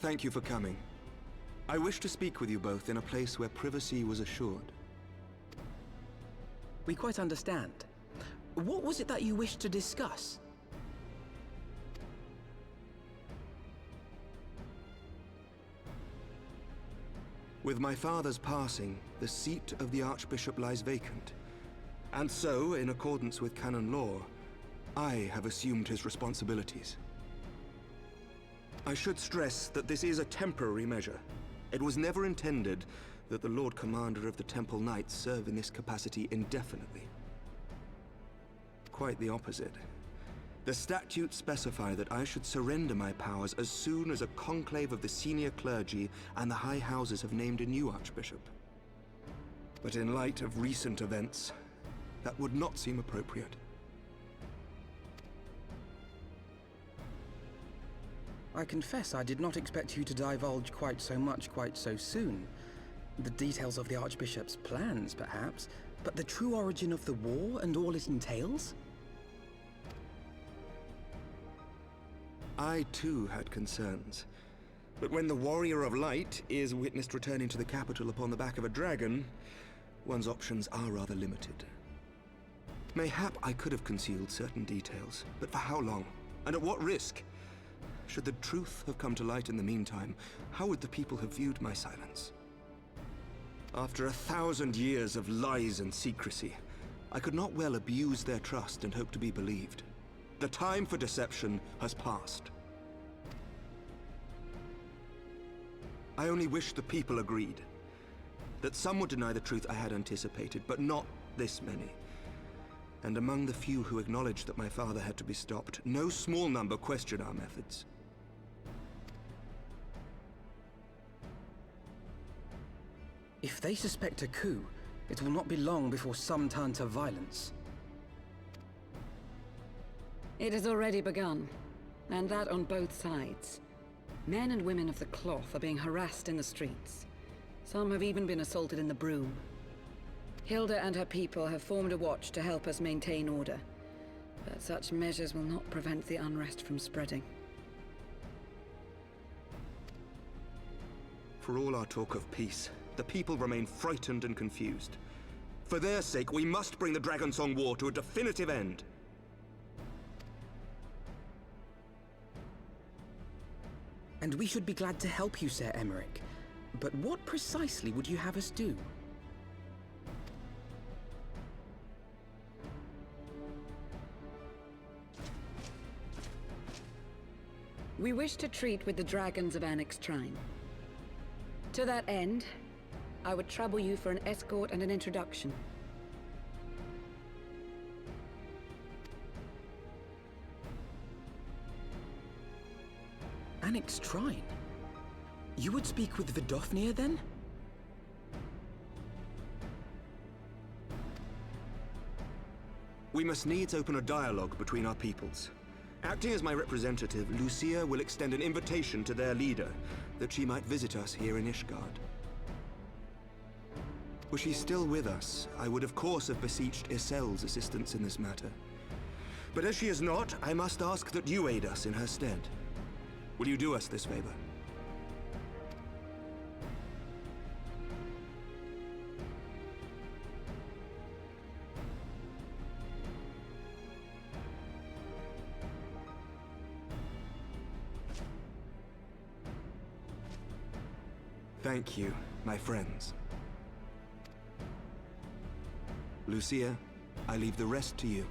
Thank you for coming. I wish to speak with you both in a place where privacy was assured. We quite understand. What was it that you wished to discuss? With my father's passing, the seat of the Archbishop lies vacant. And so, in accordance with canon law, I have assumed his responsibilities. I should stress that this is a temporary measure. It was never intended that the Lord Commander of the Temple Knights serve in this capacity indefinitely. Quite the opposite. The statutes specify that I should surrender my powers as soon as a conclave of the senior clergy and the high houses have named a new archbishop. But in light of recent events, that would not seem appropriate. I confess I did not expect you to divulge quite so much quite so soon. The details of the Archbishop's plans, perhaps, but the true origin of the war and all it entails? I too had concerns. But when the Warrior of Light is witnessed returning to the capital upon the back of a dragon, one's options are rather limited. Mayhap I could have concealed certain details, but for how long? And at what risk? Should the truth have come to light in the meantime, how would the people have viewed my silence? After 1,000 years of lies and secrecy, I could not well abuse their trust and hope to be believed. The time for deception has passed. I only wish the people agreed. That some would deny the truth I had anticipated, but not this many. And among the few who acknowledged that my father had to be stopped, no small number questioned our methods. If they suspect a coup, it will not be long before some turn to violence. It has already begun, and that on both sides. Men and women of the cloth are being harassed in the streets. Some have even been assaulted in the Broom. Hilda and her people have formed a watch to help us maintain order, but such measures will not prevent the unrest from spreading. For all our talk of peace, the people remain frightened and confused. For their sake, we must bring the Dragonsong War to a definitive end. And we should be glad to help you, Sir Aymeric. But what precisely would you have us do? We wish to treat with the dragons of Annex Shrine. To that end, I would trouble you for an escort and an introduction. Annex Shrine? You would speak with Vidofnir, then? We must needs open a dialogue between our peoples. Acting as my representative, Lucia will extend an invitation to their leader, that she might visit us here in Ishgard. Were she still with us, I would of course have beseeched Isel's assistance in this matter. But as she is not, I must ask that you aid us in her stead. Will you do us this favor? Thank you, my friends. Lucia, I leave the rest to you.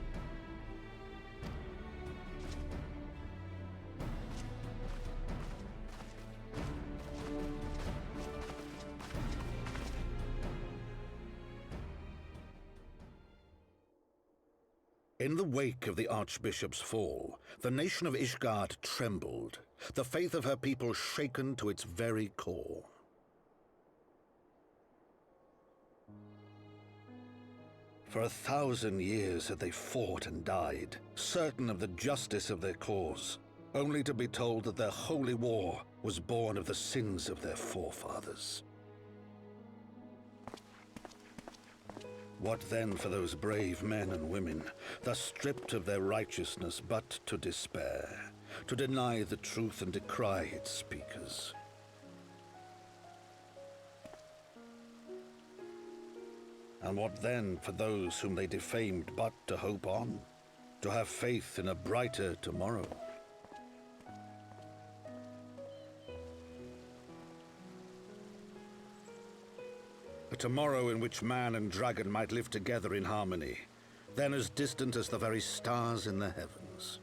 In the wake of the Archbishop's fall, the nation of Ishgard trembled, the faith of her people shaken to its very core. For 1,000 years had they fought and died, certain of the justice of their cause, only to be told that their holy war was born of the sins of their forefathers. What then for those brave men and women, thus stripped of their righteousness but to despair, to deny the truth and decry its speakers? And what then for those whom they defamed but to hope on? To have faith in a brighter tomorrow? A tomorrow in which man and dragon might live together in harmony, then as distant as the very stars in the heavens.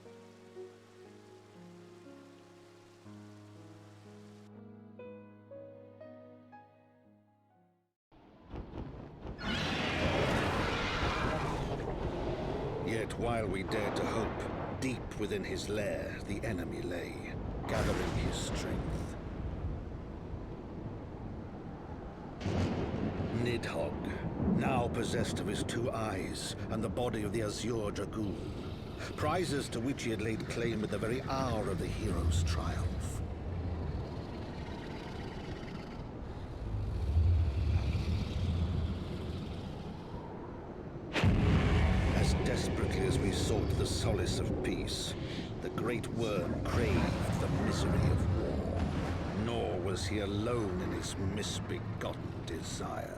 Yet while we dared to hope, deep within his lair the enemy lay, gathering his strength. Nidhogg, now possessed of his 2 eyes and the body of the Azure Dragoon, prizes to which he had laid claim at the very hour of the hero's triumph. As desperately as we sought the solace of peace, the great worm craved the misery of war. Nor was he alone in his misbegotten desire.